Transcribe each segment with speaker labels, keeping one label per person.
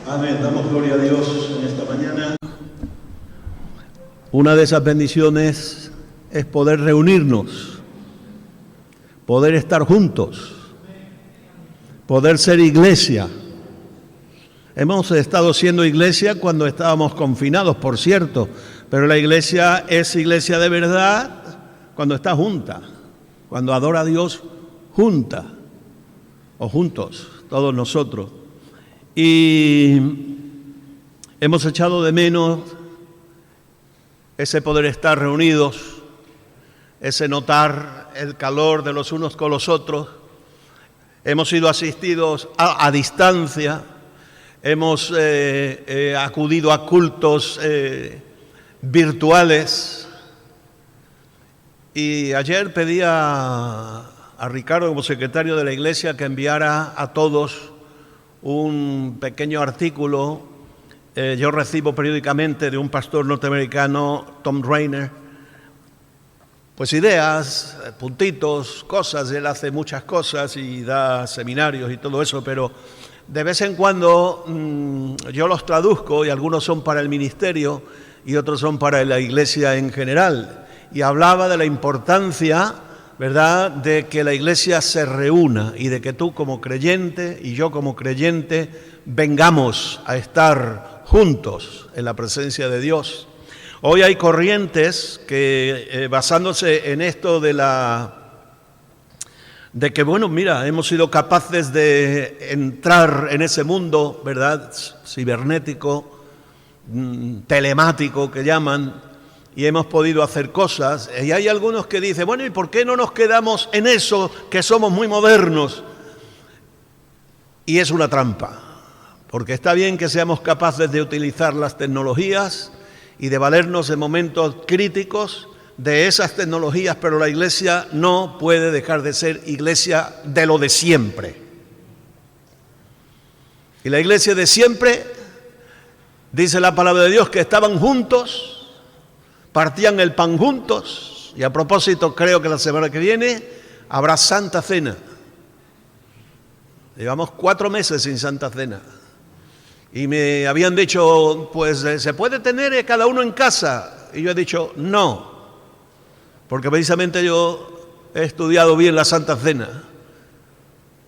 Speaker 1: Amén. Damos gloria a Dios en esta mañana.
Speaker 2: Una de esas bendiciones es poder reunirnos, poder estar juntos, poder ser iglesia. Hemos estado siendo iglesia cuando estábamos confinados, por cierto, pero la iglesia es iglesia de verdad cuando está junta, cuando adora a Dios junta o juntos, todos nosotros. Y hemos echado de menos ese poder estar reunidos, ese notar el calor de los unos con los otros. Hemos sido asistidos a distancia, hemos acudido a cultos virtuales. Y ayer pedí a Ricardo, como secretario de la iglesia, que enviara a todos un pequeño artículo. Yo recibo periódicamente de un pastor norteamericano, Tom Rainer, pues ideas, puntitos, cosas. Él hace muchas cosas y da seminarios y todo eso, pero de vez en cuando yo los traduzco y algunos son para el ministerio y otros son para la iglesia en general. Y hablaba de la importancia, ¿verdad?, de que la iglesia se reúna y de que tú como creyente y yo como creyente vengamos a estar juntos en la presencia de Dios. Hoy hay corrientes que basándose en esto de que, bueno, mira, hemos sido capaces de entrar en ese mundo, ¿verdad?, cibernético, telemático que llaman, y hemos podido hacer cosas. Y hay algunos que dicen, bueno, ¿y por qué no nos quedamos en eso, que somos muy modernos? Y es una trampa, porque está bien que seamos capaces de utilizar las tecnologías y de valernos en momentos críticos de esas tecnologías, pero la iglesia no puede dejar de ser iglesia de lo de siempre. Y la iglesia de siempre, dice la palabra de Dios, que estaban juntos, partían el pan juntos, y a propósito creo que la semana que viene habrá Santa Cena. Llevamos 4 meses sin Santa Cena. Y me habían dicho, pues se puede tener cada uno en casa. Y yo he dicho, no, porque precisamente yo he estudiado bien la Santa Cena.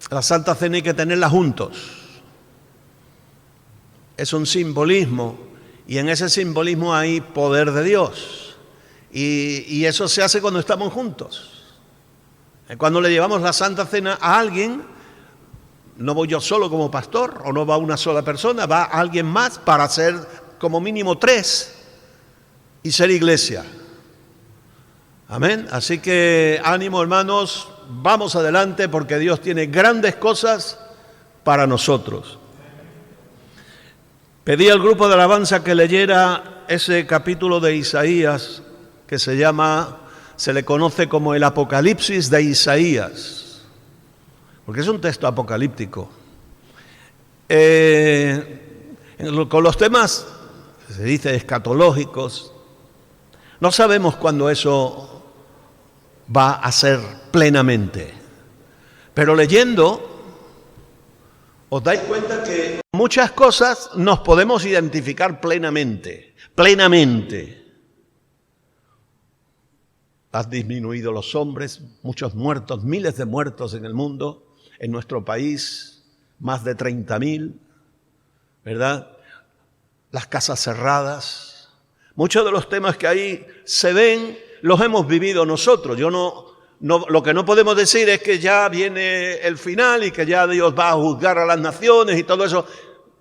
Speaker 2: La Santa Cena hay que tenerla juntos. Es un simbolismo. Y en ese simbolismo hay poder de Dios. Y eso se hace cuando estamos juntos. Cuando le llevamos la Santa Cena a alguien, no voy yo solo como pastor, o no va una sola persona, va alguien más para ser como mínimo 3 y ser iglesia. Amén. Así que ánimo, hermanos, vamos adelante porque Dios tiene grandes cosas para nosotros. Pedí al grupo de alabanza que leyera ese capítulo de Isaías que se le conoce como el Apocalipsis de Isaías, porque es un texto apocalíptico. Con los temas, se dice, escatológicos, no sabemos cuándo eso va a ser plenamente, pero leyendo os dais cuenta que muchas cosas nos podemos identificar plenamente. Han disminuido los hombres, muchos muertos, miles de muertos en el mundo, en nuestro país, más de 30.000, ¿verdad? Las casas cerradas. Muchos de los temas que ahí se ven, los hemos vivido nosotros. Lo que no podemos decir es que ya viene el final y que ya Dios va a juzgar a las naciones y todo eso.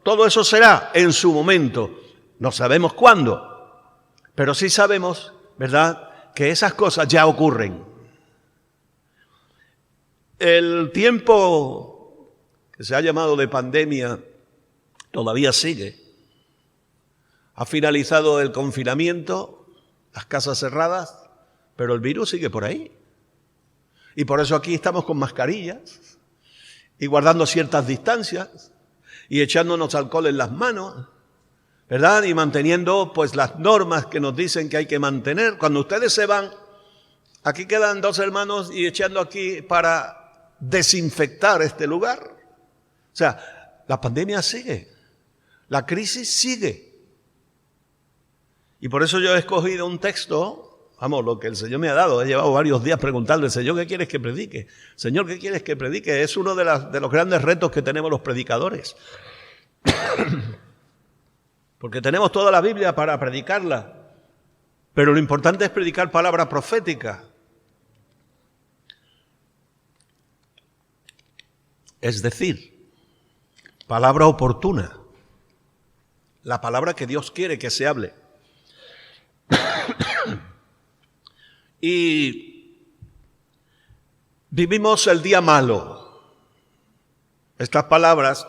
Speaker 2: Todo eso será en su momento. No sabemos cuándo, pero sí sabemos, ¿verdad?, que esas cosas ya ocurren. El tiempo que se ha llamado de pandemia todavía sigue. Ha finalizado el confinamiento, las casas cerradas, pero el virus sigue por ahí. Y por eso aquí estamos con mascarillas y guardando ciertas distancias y echándonos alcohol en las manos, ¿verdad? Y manteniendo pues las normas que nos dicen que hay que mantener. Cuando ustedes se van, aquí quedan 2 hermanos y echando aquí para desinfectar este lugar. O sea, la pandemia sigue. La crisis sigue. Y por eso yo he escogido un texto, vamos, lo que el Señor me ha dado. He llevado varios días preguntándole, Señor, ¿qué quieres que predique? Señor, ¿qué quieres que predique? Es uno de los grandes retos que tenemos los predicadores. Porque tenemos toda la Biblia para predicarla. Pero lo importante es predicar palabra profética. Es decir, palabra oportuna. La palabra que Dios quiere que se hable. Y vivimos el día malo. Estas palabras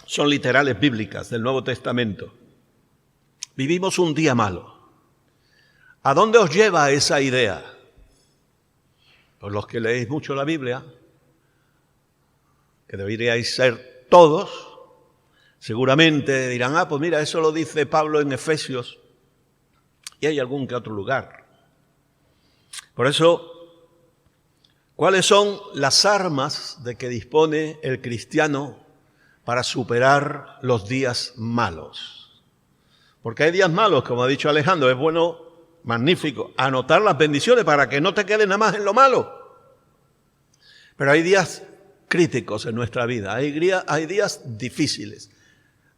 Speaker 2: son literales bíblicas del Nuevo Testamento. Vivimos un día malo. ¿A dónde os lleva esa idea? Pues los que leéis mucho la Biblia, que deberíais ser todos, seguramente dirán, pues mira, eso lo dice Pablo en Efesios, y hay algún que otro lugar. Por eso, ¿cuáles son las armas de que dispone el cristiano para superar los días malos? Porque hay días malos, como ha dicho Alejandro, es bueno, magnífico, anotar las bendiciones para que no te quedes nada más en lo malo. Pero hay días críticos en nuestra vida, hay días difíciles.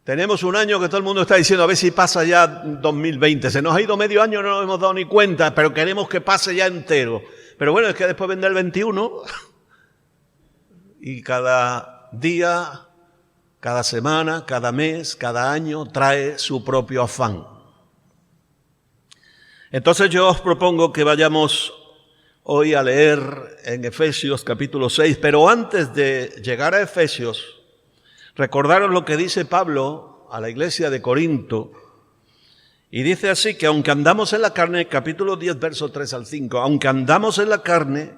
Speaker 2: Tenemos un año que todo el mundo está diciendo, a ver si pasa ya 2020. Se nos ha ido medio año, no nos hemos dado ni cuenta, pero queremos que pase ya entero. Pero bueno, es que después vendrá el 21 y cada día, cada semana, cada mes, cada año trae su propio afán. Entonces yo os propongo que vayamos hoy a leer en Efesios capítulo 6, pero antes de llegar a Efesios, recordaros lo que dice Pablo a la iglesia de Corinto, y dice así que aunque andamos en la carne, capítulo 10, verso 3 al 5, aunque andamos en la carne,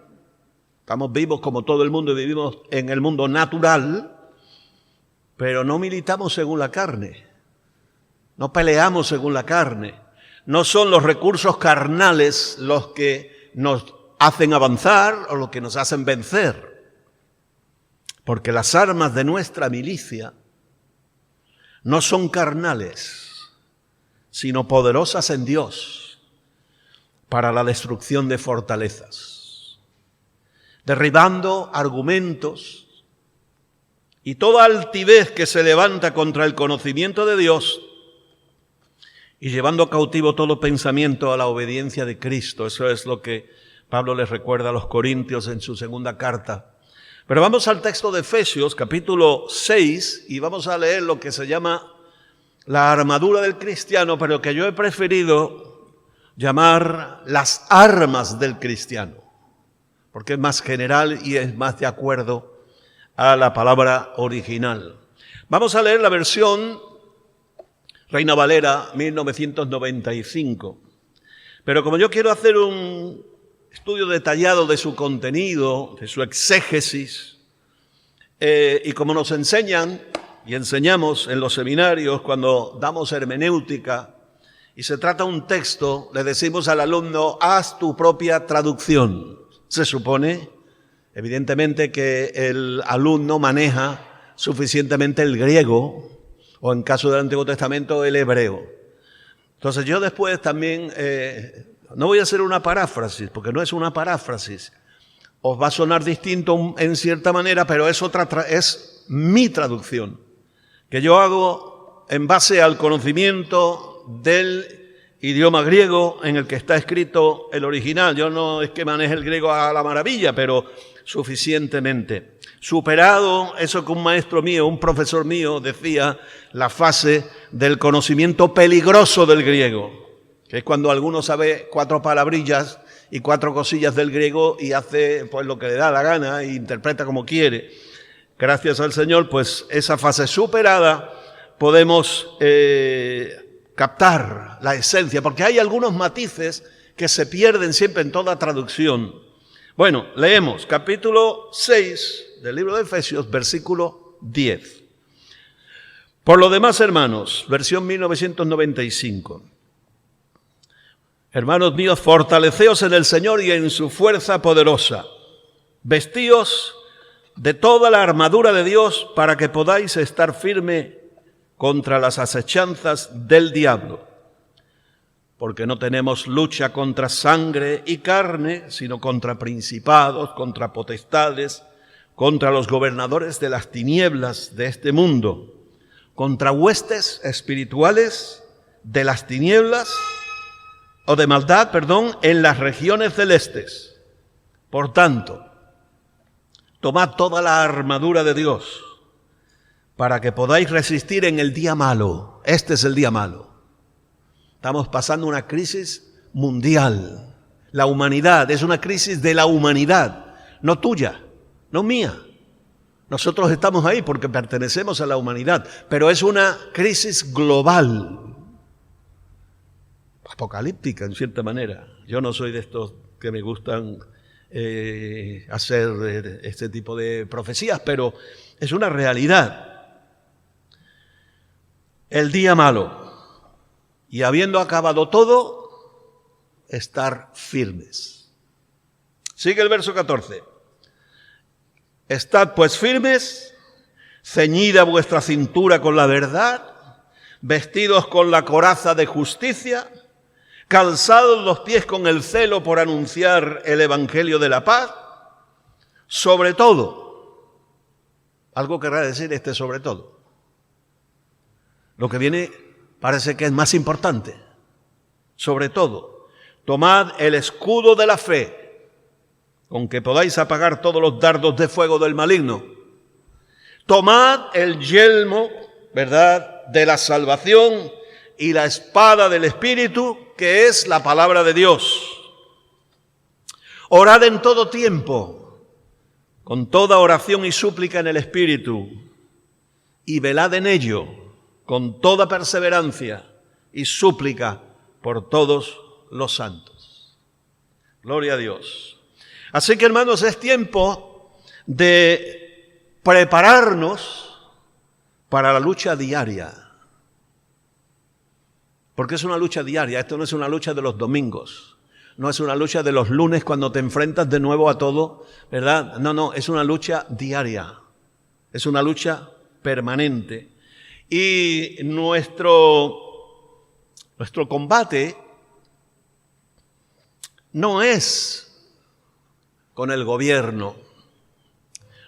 Speaker 2: estamos vivos como todo el mundo y vivimos en el mundo natural, pero no militamos según la carne, no peleamos según la carne, no son los recursos carnales los que nos hacen avanzar o los que nos hacen vencer. Porque las armas de nuestra milicia no son carnales, sino poderosas en Dios para la destrucción de fortalezas, derribando argumentos y toda altivez que se levanta contra el conocimiento de Dios y llevando cautivo todo pensamiento a la obediencia de Cristo. Eso es lo que Pablo les recuerda a los Corintios en su segunda carta. Pero vamos al texto de Efesios, capítulo 6, y vamos a leer lo que se llama la armadura del cristiano, pero que yo he preferido llamar las armas del cristiano, porque es más general y es más de acuerdo a la palabra original. Vamos a leer la versión Reina Valera 1995, pero como yo quiero hacer un estudio detallado de su contenido, de su exégesis, y como nos enseñan y enseñamos en los seminarios cuando damos hermenéutica y se trata un texto, le decimos al alumno, haz tu propia traducción. Se supone, evidentemente, que el alumno maneja suficientemente el griego o, en caso del Antiguo Testamento, el hebreo. Entonces yo después también... no voy a hacer una paráfrasis, porque no es una paráfrasis. Os va a sonar distinto en cierta manera, pero es mi traducción, que yo hago en base al conocimiento del idioma griego en el que está escrito el original. Yo no es que maneje el griego a la maravilla, pero suficientemente. Superado eso que un maestro mío, un profesor mío, decía, la fase del conocimiento peligroso del griego, que es cuando alguno sabe 4 palabrillas y 4 cosillas del griego y hace pues lo que le da la gana e interpreta como quiere. Gracias al Señor, pues esa fase superada podemos captar la esencia, porque hay algunos matices que se pierden siempre en toda traducción. Bueno, leemos capítulo 6 del libro de Efesios, versículo 10. Por lo demás, hermanos, versión 1995. Hermanos míos, fortaleceos en el Señor y en su fuerza poderosa. Vestíos de toda la armadura de Dios para que podáis estar firme contra las acechanzas del diablo, porque no tenemos lucha contra sangre y carne, sino contra principados, contra potestades, contra los gobernadores de las tinieblas de este mundo, contra huestes espirituales de las tinieblas, o de maldad, en las regiones celestes. Por tanto, tomad toda la armadura de Dios para que podáis resistir en el día malo. Este es el día malo. Estamos pasando una crisis mundial. La humanidad es una crisis de la humanidad, no tuya, no mía. Nosotros estamos ahí porque pertenecemos a la humanidad, pero es una crisis global, apocalíptica en cierta manera. Yo no soy de estos que me gustan hacer este tipo de profecías, pero es una realidad. El día malo. Y habiendo acabado todo, estar firmes. Sigue el verso 14. Estad pues firmes, ceñida vuestra cintura con la verdad, vestidos con la coraza de justicia, calzados los pies con el celo por anunciar el evangelio de la paz. Sobre todo, algo querrá decir sobre todo. Lo que viene parece que es más importante. Sobre todo, tomad el escudo de la fe, con que podáis apagar todos los dardos de fuego del maligno. Tomad el yelmo, de la salvación y la espada del Espíritu, que es la palabra de Dios. Orad en todo tiempo, con toda oración y súplica en el Espíritu, y velad en ello, con toda perseverancia y súplica por todos los santos. Gloria a Dios. Así que, hermanos, es tiempo de prepararnos para la lucha diaria. Porque es una lucha diaria. Esto no es una lucha de los domingos. No es una lucha de los lunes cuando te enfrentas de nuevo a todo, ¿verdad? No, es una lucha diaria. Es una lucha permanente. Y nuestro combate no es con el gobierno,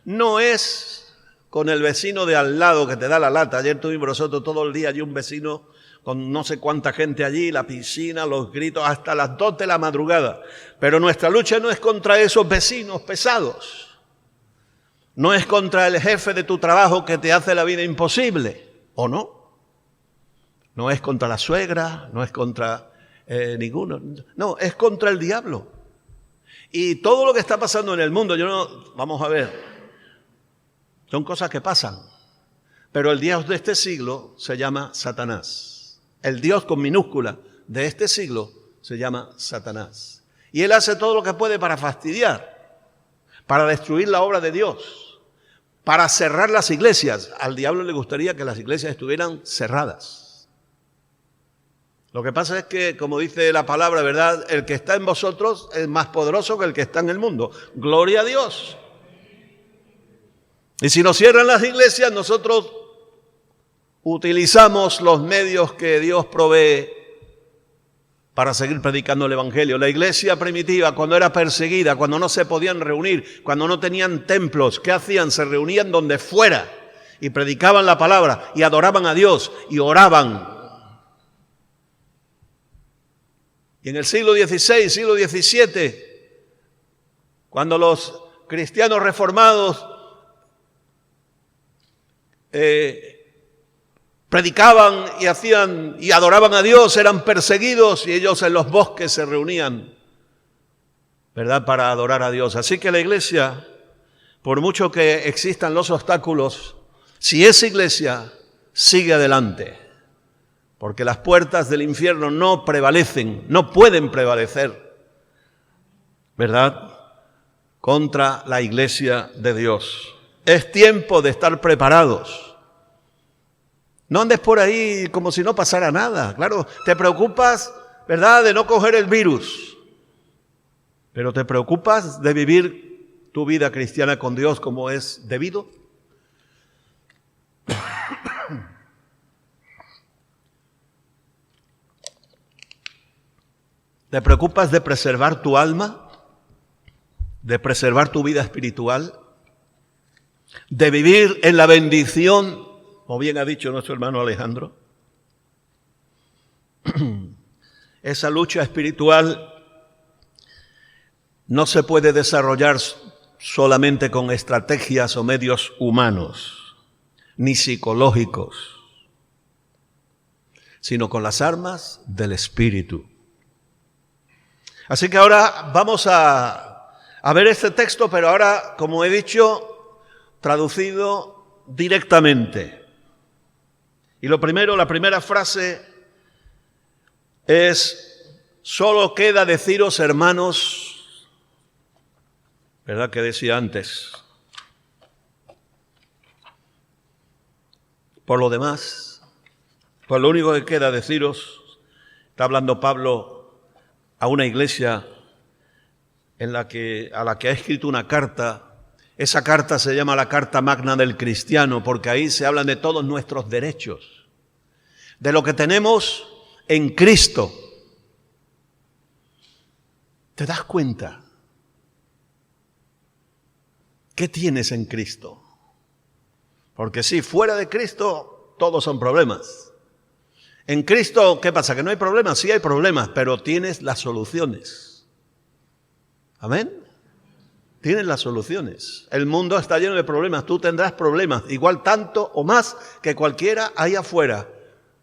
Speaker 2: no es con el vecino de al lado que te da la lata. Ayer tuvimos nosotros todo el día allí un vecino con no sé cuánta gente allí, la piscina, los gritos, hasta las 2 de la madrugada. Pero nuestra lucha no es contra esos vecinos pesados, no es contra el jefe de tu trabajo que te hace la vida imposible. ¿O no? No es contra la suegra, no es contra ninguno. No, es contra el diablo. Y todo lo que está pasando en el mundo, vamos a ver, son cosas que pasan. Pero el Dios de este siglo se llama Satanás. El Dios con minúscula de este siglo se llama Satanás. Y él hace todo lo que puede para fastidiar, para destruir la obra de Dios, para cerrar las iglesias. Al diablo le gustaría que las iglesias estuvieran cerradas. Lo que pasa es que, como dice la palabra, ¿verdad? El que está en vosotros es más poderoso que el que está en el mundo. Gloria a Dios. Y si nos cierran las iglesias, nosotros utilizamos los medios que Dios provee para seguir predicando el evangelio. La iglesia primitiva, cuando era perseguida, cuando no se podían reunir, cuando no tenían templos, ¿qué hacían? Se reunían donde fuera y predicaban la palabra y adoraban a Dios y oraban. Y en el siglo XVI, siglo XVII, cuando los cristianos reformados predicaban y adoraban a Dios, eran perseguidos y ellos en los bosques se reunían, ¿verdad?, para adorar a Dios. Así que la iglesia, por mucho que existan los obstáculos, si es iglesia, sigue adelante, porque las puertas del infierno no prevalecen, no pueden prevalecer, ¿verdad?, contra la iglesia de Dios. Es tiempo de estar preparados. No andes por ahí como si no pasara nada. Claro, te preocupas, ¿verdad?, de no coger el virus, pero te preocupas de vivir tu vida cristiana con Dios como es debido. ¿Te preocupas de preservar tu alma? ¿De preservar tu vida espiritual? ¿De vivir en la bendición, como bien ha dicho nuestro hermano Alejandro? Esa lucha espiritual no se puede desarrollar solamente con estrategias o medios humanos, ni psicológicos, sino con las armas del Espíritu. Así que ahora vamos a ver este texto, pero ahora, como he dicho, traducido directamente. Y lo primero, la primera frase es: solo queda deciros, hermanos, ¿verdad que decía antes? Por lo demás, pues lo único que queda deciros, está hablando Pablo a una iglesia a la que ha escrito una carta. Esa carta se llama la Carta Magna del Cristiano, porque ahí se hablan de todos nuestros derechos, de lo que tenemos en Cristo. ¿Te das cuenta? ¿Qué tienes en Cristo? Porque sí, fuera de Cristo todos son problemas. En Cristo, ¿qué pasa? ¿Que no hay problemas? Sí hay problemas, pero tienes las soluciones. ¿Amén? Tienes las soluciones. El mundo está lleno de problemas, tú tendrás problemas, igual tanto o más que cualquiera ahí afuera.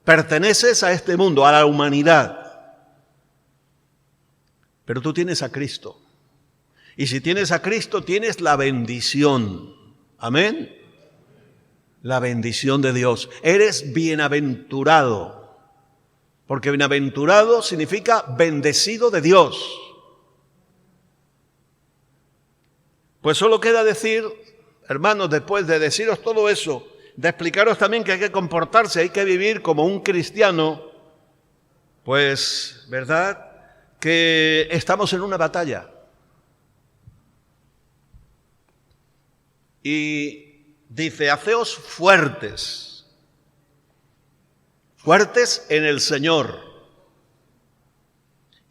Speaker 2: Perteneces a este mundo, a la humanidad. Pero tú tienes a Cristo. Y si tienes a Cristo, tienes la bendición. ¿Amén? La bendición de Dios. Eres bienaventurado. Porque bienaventurado significa bendecido de Dios. Pues solo queda decir, hermanos, después de deciros todo eso, de explicaros también que hay que comportarse, hay que vivir como un cristiano, pues, ¿verdad? Que estamos en una batalla. Y dice, haceos fuertes. Fuertes en el Señor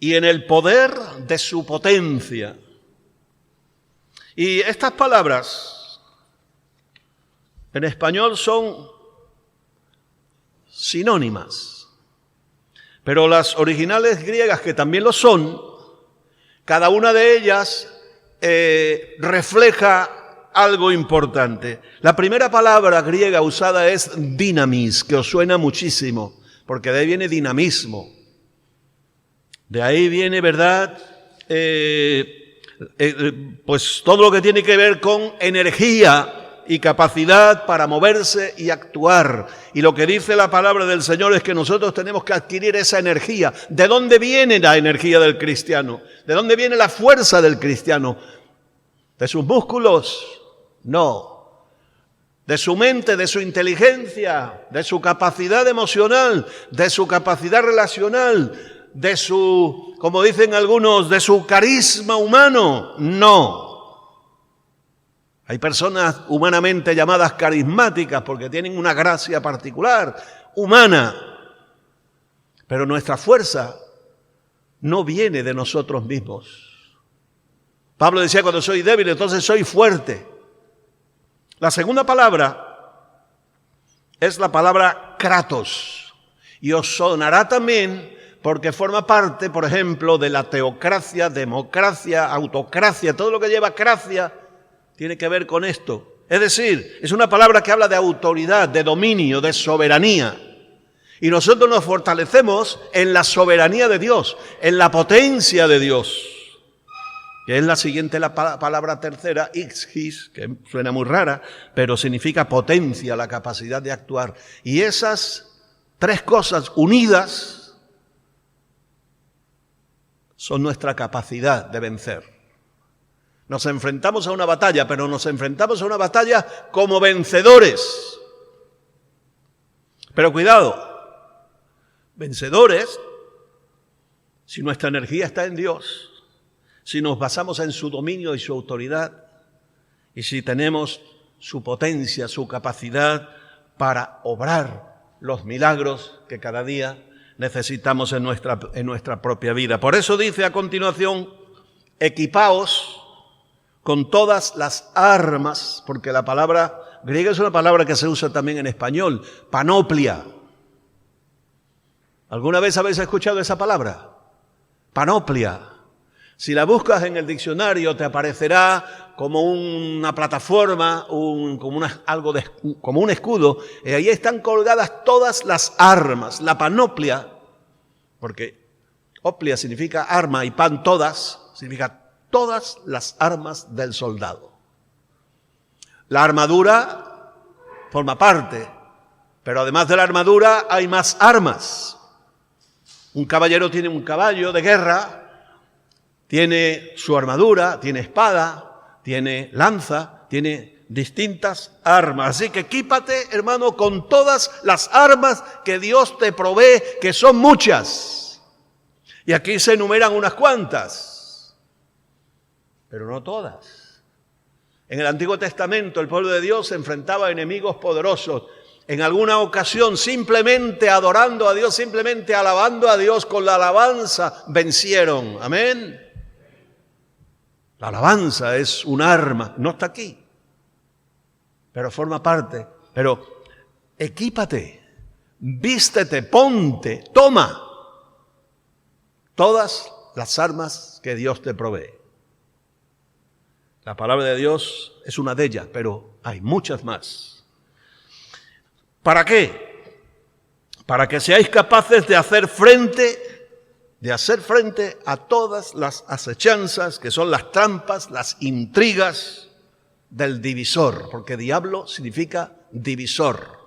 Speaker 2: y en el poder de su potencia. Y estas palabras en español son sinónimas, pero las originales griegas, que también lo son, cada una de ellas refleja algo importante. La primera palabra griega usada es dinamis, que os suena muchísimo, porque de ahí viene dinamismo. De ahí viene, ¿verdad? Pues todo lo que tiene que ver con energía y capacidad para moverse y actuar. Y lo que dice la palabra del Señor es que nosotros tenemos que adquirir esa energía. ¿De dónde viene la energía del cristiano? ¿De dónde viene la fuerza del cristiano? ¿De sus músculos? No. De su mente, de su inteligencia, de su capacidad emocional, de su capacidad relacional, de su, como dicen algunos, de su carisma humano. No. Hay personas humanamente llamadas carismáticas porque tienen una gracia particular, humana. Pero nuestra fuerza no viene de nosotros mismos. Pablo decía, cuando soy débil, entonces soy fuerte. La segunda palabra es la palabra kratos. Y os sonará también porque forma parte, por ejemplo, de la teocracia, democracia, autocracia. Todo lo que lleva cracia tiene que ver con esto. Es decir, es una palabra que habla de autoridad, de dominio, de soberanía. Y nosotros nos fortalecemos en la soberanía de Dios, en la potencia de Dios. Que es la siguiente, la palabra tercera, ixis, que suena muy rara, pero significa potencia, la capacidad de actuar. Y esas tres cosas unidas son nuestra capacidad de vencer. Nos enfrentamos a una batalla, pero nos enfrentamos a una batalla como vencedores. Pero cuidado, vencedores, si nuestra energía está en Dios, si nos basamos en su dominio y su autoridad, y si tenemos su potencia, su capacidad para obrar los milagros que cada día necesitamos en nuestra propia vida. Por eso dice a continuación, equipaos con todas las armas, porque la palabra griega es una palabra que se usa también en español, panoplia. ¿Alguna vez habéis escuchado esa palabra? Panoplia. Si la buscas en el diccionario te aparecerá como una plataforma, como un escudo, y ahí están colgadas todas las armas. La panoplia, porque oplia significa arma y pan todas, significa todas las armas del soldado. La armadura forma parte, pero además de la armadura hay más armas. Un caballero tiene un caballo de guerra, tiene su armadura, tiene espada, tiene lanza, tiene distintas armas. Así que equípate, hermano, con todas las armas que Dios te provee, que son muchas. Y aquí se enumeran unas cuantas, pero no todas. En el Antiguo Testamento el pueblo de Dios se enfrentaba a enemigos poderosos. En alguna ocasión simplemente adorando a Dios, simplemente alabando a Dios con la alabanza, vencieron. Amén. La alabanza es un arma, no está aquí, pero forma parte. Pero equípate, vístete, ponte, toma todas las armas que Dios te provee. La palabra de Dios es una de ellas, pero hay muchas más. ¿Para qué? Para que seáis capaces de hacer frente a todas las acechanzas, que son las trampas, las intrigas del divisor, porque diablo significa divisor.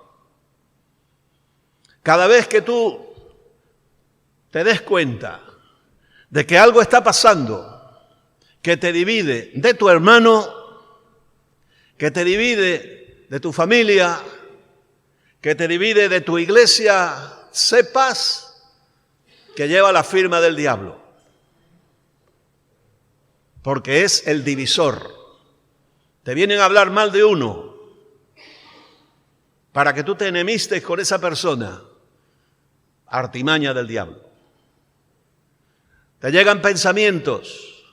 Speaker 2: Cada vez que tú te des cuenta de que algo está pasando que te divide de tu hermano, que te divide de tu familia, que te divide de tu iglesia, sepas que lleva la firma del diablo, porque es el divisor. Te vienen a hablar mal de uno para que tú te enemistes con esa persona, artimaña del diablo. Te llegan pensamientos,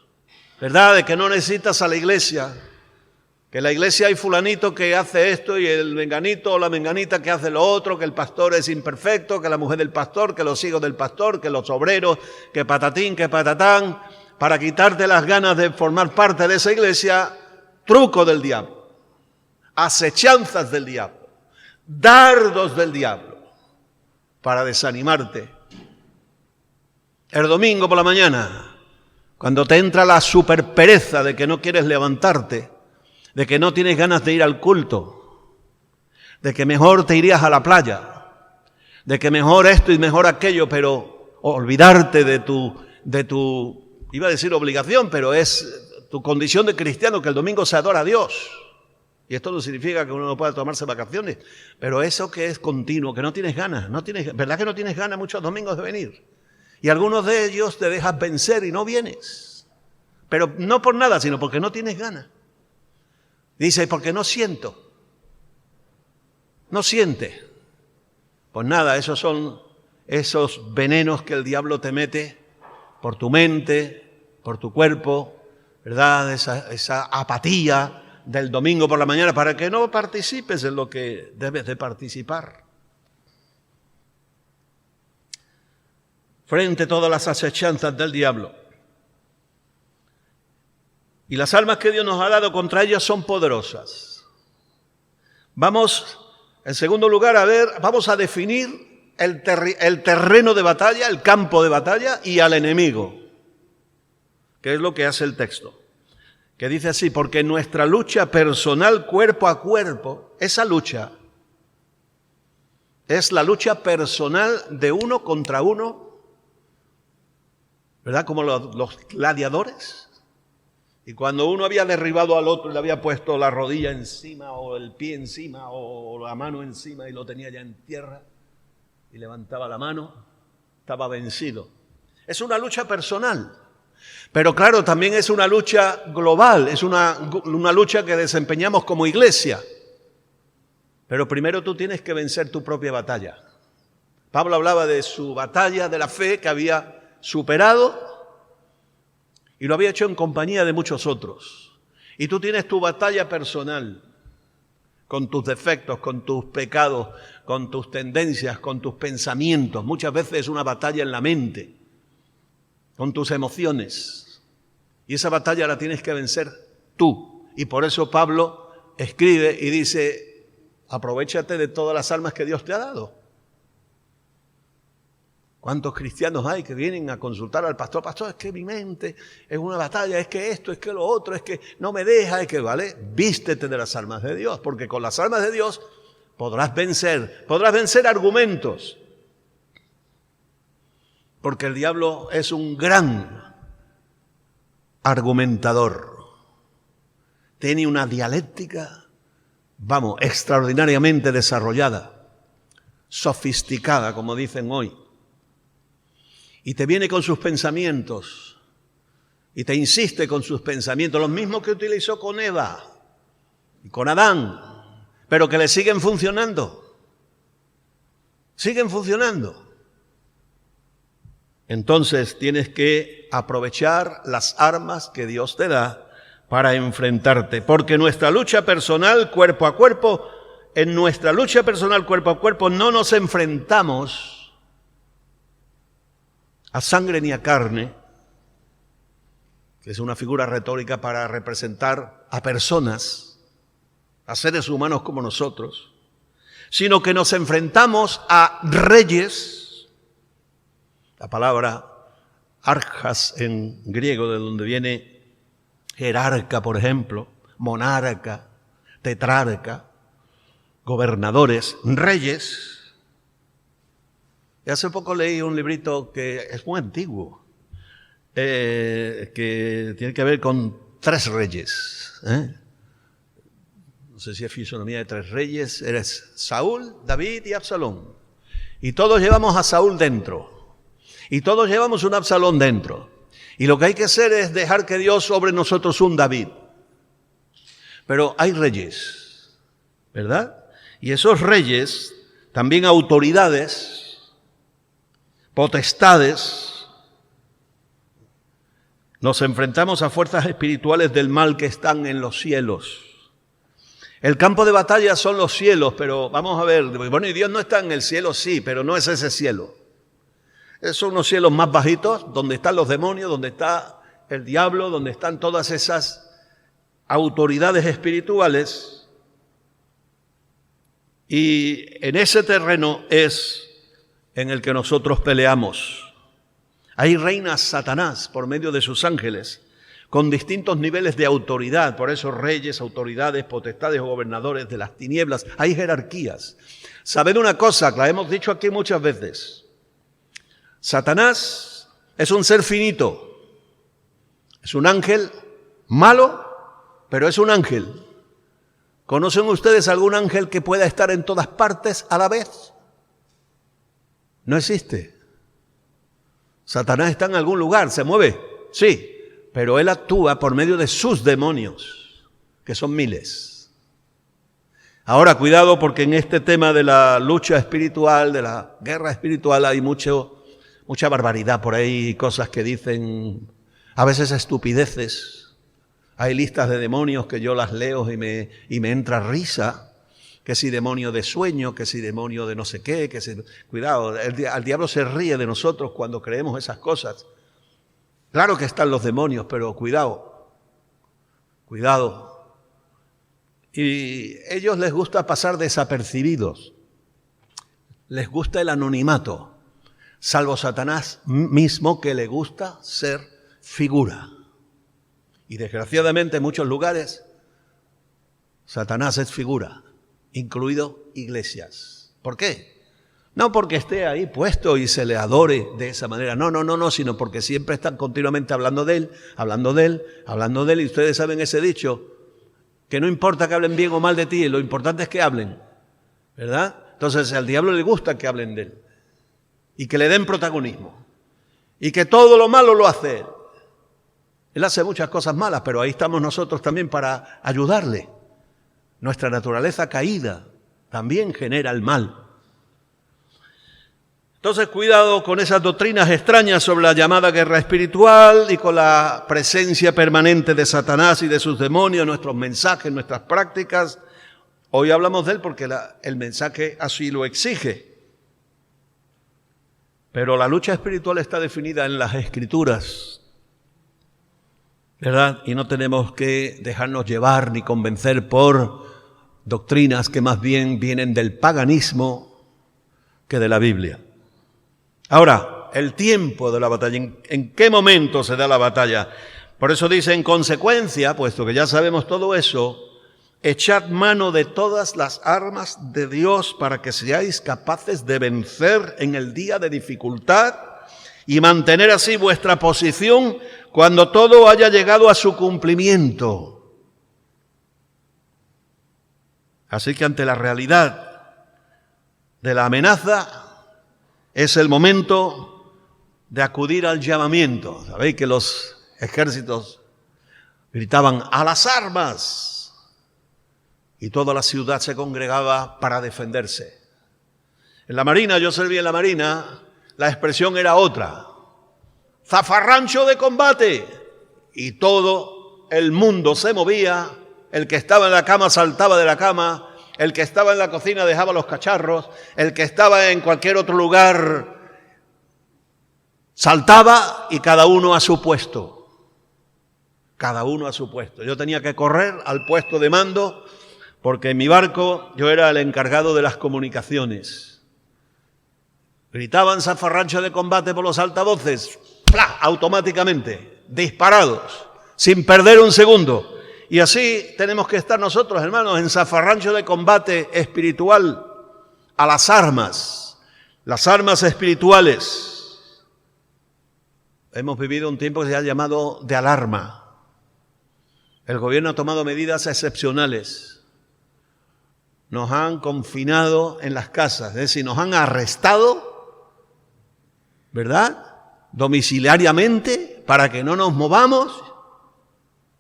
Speaker 2: ¿verdad?, de que no necesitas a la iglesia, que en la iglesia hay fulanito que hace esto y el menganito o la menganita que hace lo otro, que el pastor es imperfecto, que la mujer del pastor, que los hijos del pastor, que los obreros, que patatín, que patatán, para quitarte las ganas de formar parte de esa iglesia. Truco del diablo, acechanzas del diablo, dardos del diablo, para desanimarte. El domingo por la mañana, cuando te entra la super pereza de que no quieres levantarte, de que no tienes ganas de ir al culto, de que mejor te irías a la playa, de que mejor esto y mejor aquello, pero olvidarte de tu, iba a decir obligación, pero es tu condición de cristiano, que el domingo se adora a Dios. Y esto no significa que uno no pueda tomarse vacaciones, pero eso que es continuo, que no tienes ganas, ¿verdad que no tienes ganas muchos domingos de venir? Y algunos de ellos te dejas vencer y no vienes, pero no por nada, sino porque no tienes ganas. Dice, porque no siento. No siente. Pues nada, esos son esos venenos que el diablo te mete por tu mente, por tu cuerpo, ¿verdad? Esa apatía del domingo por la mañana para que no participes en lo que debes de participar. Frente a todas las acechanzas del diablo. Y las armas que Dios nos ha dado contra ellas son poderosas. Vamos, en segundo lugar, vamos a definir el terreno de batalla, el campo de batalla y al enemigo, que es lo que hace el texto, que dice así: porque nuestra lucha personal cuerpo a cuerpo, esa lucha es la lucha personal de uno contra uno, ¿verdad? Como los gladiadores. Y cuando uno había derribado al otro y le había puesto la rodilla encima o el pie encima o la mano encima y lo tenía ya en tierra y levantaba la mano, estaba vencido. Es una lucha personal, pero claro, también es una lucha global, es una lucha que desempeñamos como iglesia. Pero primero tú tienes que vencer tu propia batalla Pablo hablaba de su batalla de la fe que había superado y lo había hecho en compañía de muchos otros. Y tú tienes tu batalla personal, con tus defectos, con tus pecados, con tus tendencias, con tus pensamientos. Muchas veces es una batalla en la mente, con tus emociones. Y esa batalla la tienes que vencer tú. Y por eso Pablo escribe y dice, aprovéchate de todas las armas que Dios te ha dado. ¿Cuántos cristianos hay que vienen a consultar al pastor? Pastor, es que mi mente es una batalla, es que esto, es que lo otro, es que no me deja, es que, ¿vale? Vístete de las armas de Dios, porque con las armas de Dios podrás vencer argumentos. Porque el diablo es un gran argumentador. Tiene una dialéctica, extraordinariamente desarrollada, sofisticada, como dicen hoy. Y te viene con sus pensamientos, y te insiste con sus pensamientos, los mismos que utilizó con Eva y con Adán, pero que le siguen funcionando. Siguen funcionando. Entonces tienes que aprovechar las armas que Dios te da para enfrentarte, porque nuestra lucha personal, cuerpo a cuerpo, en nuestra lucha personal, cuerpo a cuerpo, no nos enfrentamos a sangre ni a carne, que es una figura retórica para representar a personas, a seres humanos como nosotros, sino que nos enfrentamos a reyes, la palabra archas en griego, de donde viene jerarca, por ejemplo, monarca, tetrarca, gobernadores, reyes. Y hace poco leí un librito que es muy antiguo, que tiene que ver con 3 reyes. No sé si es fisonomía de 3 reyes. Eres Saúl, David y Absalón. Y todos llevamos a Saúl dentro. Y todos llevamos un Absalón dentro. Y lo que hay que hacer es dejar que Dios sobre nosotros un David. Pero hay reyes, ¿verdad? Y esos reyes, también autoridades, potestades, nos enfrentamos a fuerzas espirituales del mal que están en los cielos. El campo de batalla son los cielos, pero vamos a ver, bueno, y Dios no está en el cielo, sí, pero no es ese cielo. Son unos cielos más bajitos, donde están los demonios, donde está el diablo, donde están todas esas autoridades espirituales. Y en ese terreno es en el que nosotros peleamos. Ahí reina Satanás por medio de sus ángeles, con distintos niveles de autoridad, por eso reyes, autoridades, potestades o gobernadores de las tinieblas. Hay jerarquías. Sabed una cosa, que la hemos dicho aquí muchas veces. Satanás es un ser finito, es un ángel malo, pero es un ángel. ¿Conocen ustedes algún ángel que pueda estar en todas partes a la vez? No existe. Satanás está en algún lugar, se mueve, sí, pero él actúa por medio de sus demonios, que son miles. Ahora, cuidado, porque en este tema de la lucha espiritual, de la guerra espiritual, hay mucha barbaridad por ahí, cosas que dicen, a veces estupideces. Hay listas de demonios que yo las leo y me entra risa. Que si demonio de sueño, que si demonio de no sé qué, que si... Cuidado, al diablo se ríe de nosotros cuando creemos esas cosas. Claro que están los demonios, pero cuidado. Y a ellos les gusta pasar desapercibidos. Les gusta el anonimato. Salvo Satanás mismo, que le gusta ser figura. Y desgraciadamente en muchos lugares, Satanás es figura, incluido iglesias. ¿Por qué? No porque esté ahí puesto y se le adore de esa manera, no, sino porque siempre están continuamente hablando de él, y ustedes saben ese dicho, que no importa que hablen bien o mal de ti, lo importante es que hablen, ¿verdad? Entonces al diablo le gusta que hablen de él, y que le den protagonismo, y que todo lo malo lo hace él. Él hace muchas cosas malas, pero ahí estamos nosotros también para ayudarle. Nuestra naturaleza caída también genera el mal. Entonces, cuidado con esas doctrinas extrañas sobre la llamada guerra espiritual y con la presencia permanente de Satanás y de sus demonios, nuestros mensajes, nuestras prácticas. Hoy hablamos de él porque el mensaje así lo exige. Pero la lucha espiritual está definida en las Escrituras, ¿verdad? Y no tenemos que dejarnos llevar ni convencer por doctrinas que más bien vienen del paganismo que de la Biblia. Ahora, el tiempo de la batalla, ¿en qué momento se da la batalla? Por eso dice, en consecuencia, puesto que ya sabemos todo eso, echad mano de todas las armas de Dios para que seáis capaces de vencer en el día de dificultad y mantener así vuestra posición cuando todo haya llegado a su cumplimiento. Así que ante la realidad de la amenaza, es el momento de acudir al llamamiento. Sabéis que los ejércitos gritaban ¡a las armas! Y toda la ciudad se congregaba para defenderse. En la Marina, yo serví en la Marina, la expresión era otra. ¡Zafarrancho de combate! Y todo el mundo se movía, el que estaba en la cama saltaba de la cama, el que estaba en la cocina dejaba los cacharros, el que estaba en cualquier otro lugar saltaba y cada uno a su puesto. Cada uno a su puesto. Yo tenía que correr al puesto de mando porque en mi barco yo era el encargado de las comunicaciones. Gritaban zafarrancho de combate por los altavoces, ¡plá!, automáticamente, disparados, sin perder un segundo. Y así tenemos que estar nosotros, hermanos, en zafarrancho de combate espiritual, a las armas espirituales. Hemos vivido un tiempo que se ha llamado de alarma. El gobierno ha tomado medidas excepcionales. Nos han confinado en las casas, es decir, nos han arrestado, ¿verdad?, domiciliariamente, para que no nos movamos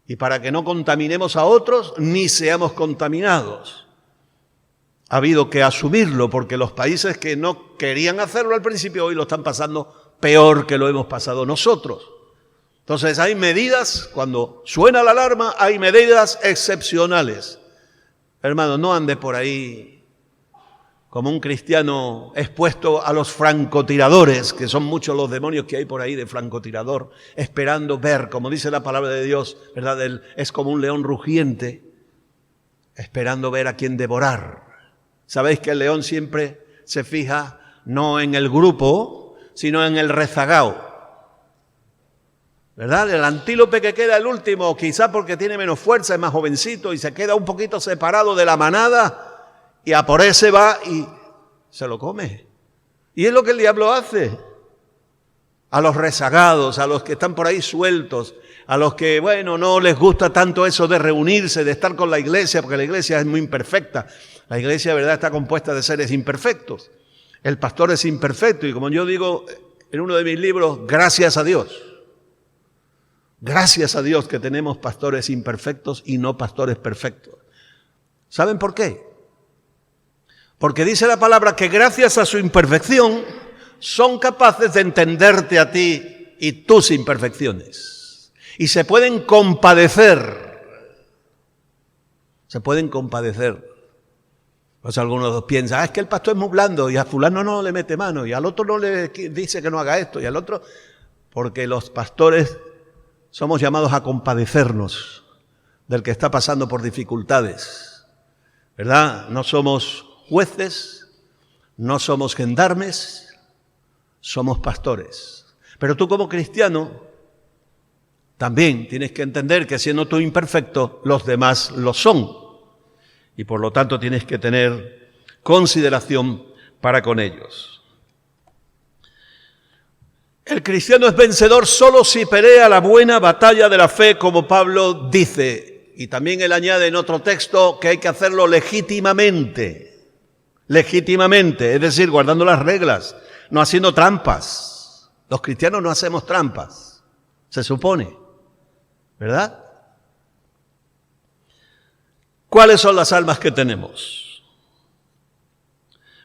Speaker 2: y para que no contaminemos a otros ni seamos contaminados. Ha habido que asumirlo porque los países que no querían hacerlo al principio hoy lo están pasando peor que lo hemos pasado nosotros. Entonces hay medidas, cuando suena la alarma, hay medidas excepcionales. Hermano, no ande por ahí como un cristiano expuesto a los francotiradores, que son muchos los demonios que hay por ahí de francotirador, esperando ver, como dice la palabra de Dios, ¿verdad? Él es como un león rugiente, esperando ver a quién devorar. Sabéis que el león siempre se fija no en el grupo, sino en el rezagao, ¿verdad? El antílope que queda el último, quizá porque tiene menos fuerza, es más jovencito y se queda un poquito separado de la manada, y a por ese va y se lo come. Y es lo que el diablo hace. A los rezagados, a los que están por ahí sueltos, a los que, bueno, no les gusta tanto eso de reunirse, de estar con la iglesia, porque la iglesia es muy imperfecta. La iglesia, de verdad, está compuesta de seres imperfectos. El pastor es imperfecto y, como yo digo en uno de mis libros, gracias a Dios. Gracias a Dios que tenemos pastores imperfectos y no pastores perfectos. ¿Saben por qué? Porque dice la palabra que gracias a su imperfección son capaces de entenderte a ti y tus imperfecciones. Y se pueden compadecer. Se pueden compadecer. Pues algunos piensan, es que el pastor es muy blando y a fulano no le mete mano y al otro no le dice que no haga esto y al otro... Porque los pastores somos llamados a compadecernos del que está pasando por dificultades, ¿verdad? No somos jueces, no somos gendarmes, somos pastores. Pero tú como cristiano también tienes que entender que siendo tú imperfecto, los demás lo son. Y por lo tanto tienes que tener consideración para con ellos. El cristiano es vencedor solo si pelea la buena batalla de la fe, como Pablo dice. Y también él añade en otro texto que hay que hacerlo legítimamente. Legítimamente, es decir, guardando las reglas, no haciendo trampas. Los cristianos no hacemos trampas, se supone, ¿verdad? ¿Cuáles son las armas que tenemos?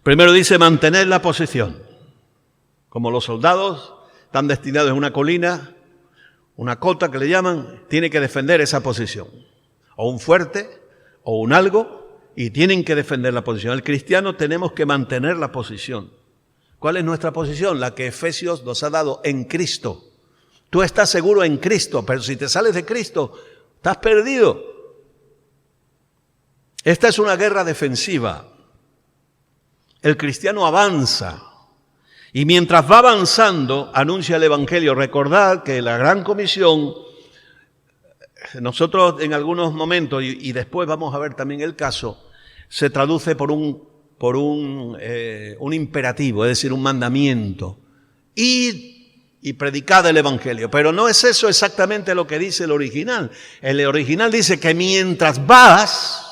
Speaker 2: Primero dice mantener la posición. Como los soldados están destinados en una colina, una cota que le llaman, tiene que defender esa posición. O un fuerte, o un algo, y tienen que defender la posición. El cristiano tenemos que mantener la posición. ¿Cuál es nuestra posición? La que Efesios nos ha dado en Cristo. Tú estás seguro en Cristo, pero si te sales de Cristo, estás perdido. Esta es una guerra defensiva. El cristiano avanza. Y mientras va avanzando, anuncia el Evangelio. Recordad que la Gran Comisión, nosotros en algunos momentos, y después vamos a ver también el caso, se traduce por un imperativo, es decir, un mandamiento. Y predicad el Evangelio. Pero no es eso exactamente lo que dice el original. El original dice que mientras vas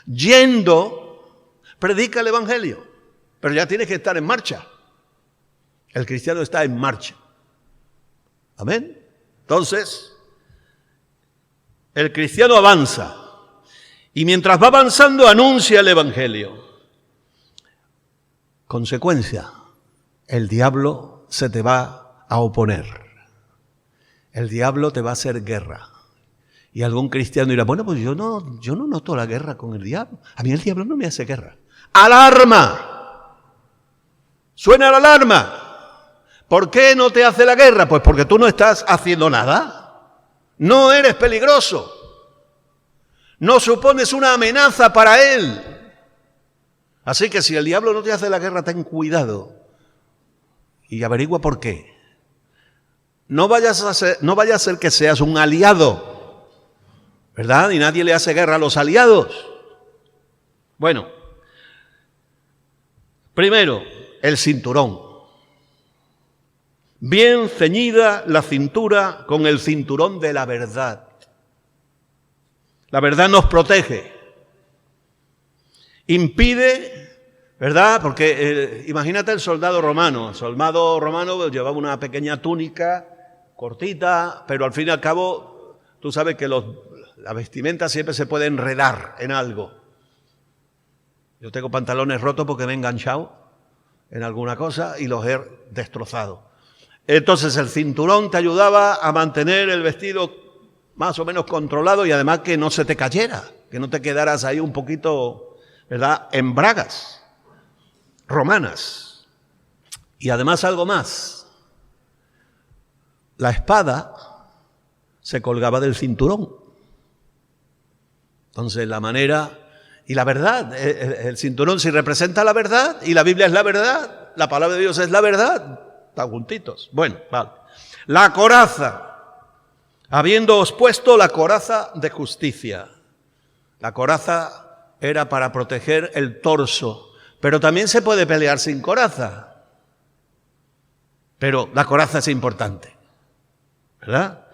Speaker 2: yendo, predica el Evangelio. Pero ya tienes que estar en marcha. El cristiano está en marcha. Amén. Entonces, el cristiano avanza. Y mientras va avanzando, anuncia el Evangelio. Consecuencia, el diablo se te va a oponer. El diablo te va a hacer guerra. Y algún cristiano dirá, bueno, pues yo no noto la guerra con el diablo. A mí el diablo no me hace guerra. ¡Alarma! Suena la alarma. ¿Por qué no te hace la guerra? Pues porque tú no estás haciendo nada. No eres peligroso. No supones una amenaza para él. Así que si el diablo no te hace la guerra, ten cuidado. Y averigua por qué. No vaya a ser que seas un aliado, ¿verdad? Y nadie le hace guerra a los aliados. Bueno, primero, el cinturón. Bien ceñida la cintura con el cinturón de la verdad. La verdad nos protege. Impide, ¿verdad? Porque imagínate el soldado romano. El soldado romano llevaba una pequeña túnica cortita, pero al fin y al cabo, tú sabes que la vestimenta siempre se puede enredar en algo. Yo tengo pantalones rotos porque me he enganchado en alguna cosa y los he destrozado. Entonces el cinturón te ayudaba a mantener el vestido más o menos controlado y además que no se te cayera, que no te quedaras ahí un poquito, ¿verdad?, en bragas romanas. Y además algo más, la espada se colgaba del cinturón. Entonces la manera... Y la verdad, el cinturón sí representa la verdad y la Biblia es la verdad, la palabra de Dios es la verdad, están juntitos. Bueno, vale. La coraza, habiéndoos puesto la coraza de justicia. La coraza era para proteger el torso, pero también se puede pelear sin coraza. Pero la coraza es importante, ¿verdad?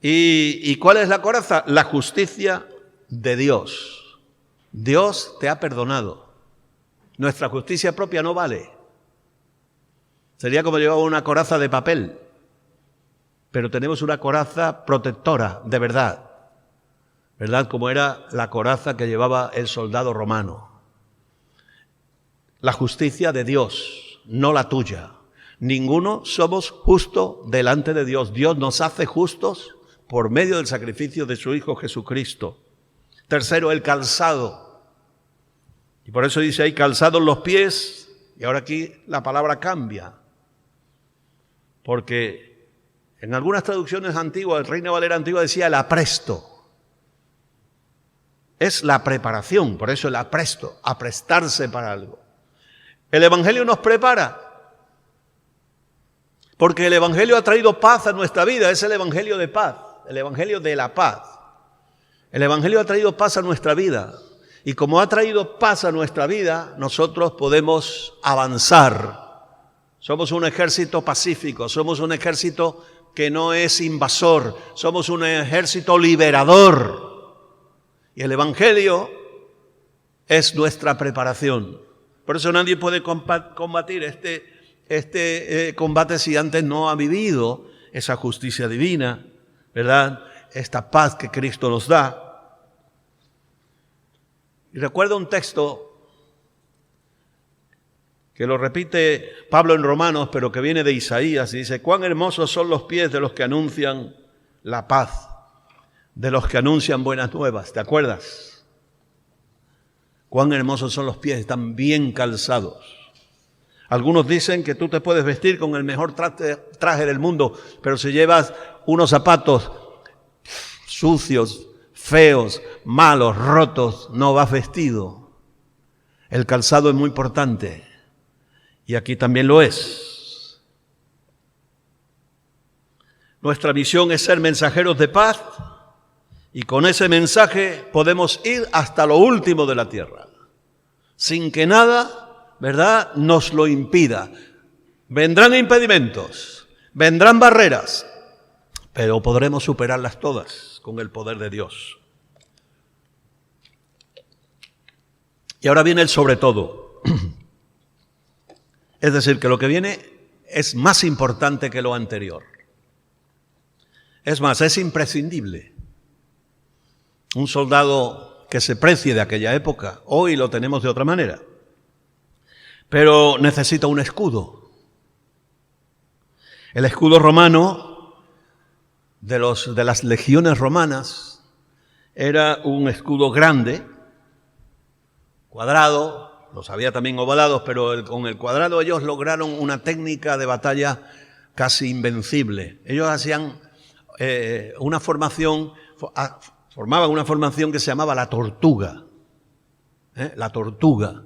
Speaker 2: ¿Y cuál es la coraza? La justicia de Dios. Dios te ha perdonado. Nuestra justicia propia no vale. Sería como llevar una coraza de papel. Pero tenemos una coraza protectora, de verdad. ¿Verdad? Como era la coraza que llevaba el soldado romano. La justicia de Dios, no la tuya. Ninguno somos justos delante de Dios. Dios nos hace justos por medio del sacrificio de su Hijo Jesucristo. Tercero, el calzado. Y por eso dice ahí calzados los pies, y ahora aquí la palabra cambia. Porque en algunas traducciones antiguas, el Reina Valera antigua decía el apresto. Es la preparación, por eso el apresto, aprestarse para algo. El Evangelio nos prepara, porque el Evangelio ha traído paz a nuestra vida, es el Evangelio de paz, el Evangelio de la paz. El Evangelio ha traído paz a nuestra vida. Y como ha traído paz a nuestra vida, nosotros podemos avanzar. Somos un ejército pacífico, somos un ejército que no es invasor, somos un ejército liberador. Y el Evangelio es nuestra preparación. Por eso nadie puede combatir este combate si antes no ha vivido esa justicia divina, ¿verdad? Esta paz que Cristo nos da. Y recuerdo un texto que lo repite Pablo en Romanos, pero que viene de Isaías, y dice: cuán hermosos son los pies de los que anuncian la paz, de los que anuncian buenas nuevas. ¿Te acuerdas? Cuán hermosos son los pies, están bien calzados. Algunos dicen que tú te puedes vestir con el mejor traje del mundo, pero si llevas unos zapatos sucios, feos, malos, rotos, no vas vestido. El calzado es muy importante. Y aquí también lo es. Nuestra misión es ser mensajeros de paz, y con ese mensaje podemos ir hasta lo último de la tierra, sin que nada, ¿verdad?, nos lo impida. Vendrán impedimentos, vendrán barreras, pero podremos superarlas todas con el poder de Dios. Y ahora viene el sobre todo. Es decir, que lo que viene es más importante que lo anterior. Es más, es imprescindible. Un soldado que se precie de aquella época, hoy lo tenemos de otra manera, pero necesita un escudo. El escudo romano de las legiones romanas era un escudo grande, cuadrado. Los había también ovalados, pero con el cuadrado ellos lograron una técnica de batalla casi invencible. Ellos hacían formaban una formación que se llamaba la tortuga. La tortuga.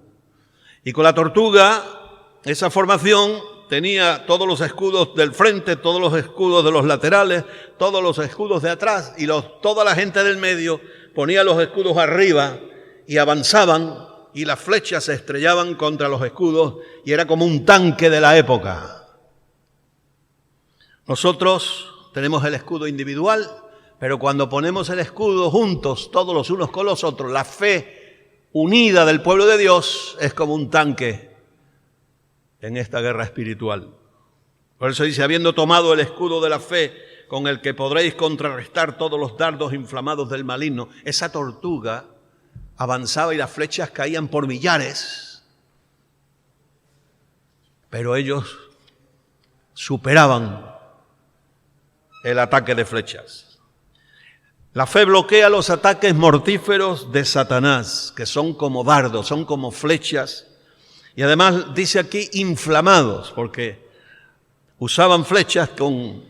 Speaker 2: Y con la tortuga, esa formación tenía todos los escudos del frente, todos los escudos de los laterales, todos los escudos de atrás, y toda la gente del medio ponía los escudos arriba y avanzaban, y las flechas se estrellaban contra los escudos, y era como un tanque de la época. Nosotros tenemos el escudo individual, pero cuando ponemos el escudo juntos, todos los unos con los otros, la fe unida del pueblo de Dios es como un tanque en esta guerra espiritual. Por eso dice: habiendo tomado el escudo de la fe, con el que podréis contrarrestar todos los dardos inflamados del maligno. Esa tortuga avanzaba y las flechas caían por millares, pero ellos superaban el ataque de flechas. La fe bloquea los ataques mortíferos de Satanás, que son como dardos, son como flechas, y además dice aquí inflamados, porque usaban flechas con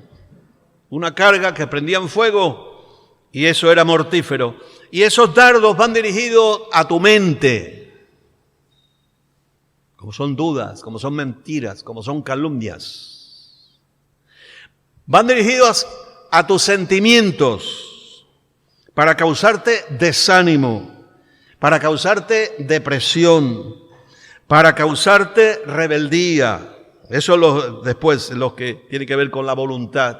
Speaker 2: una carga que prendían fuego, y eso era mortífero. Y esos dardos van dirigidos a tu mente, como son dudas, como son mentiras, como son calumnias. Van dirigidos a tus sentimientos para causarte desánimo, para causarte depresión, para causarte rebeldía. Eso después los que tienen que ver con la voluntad,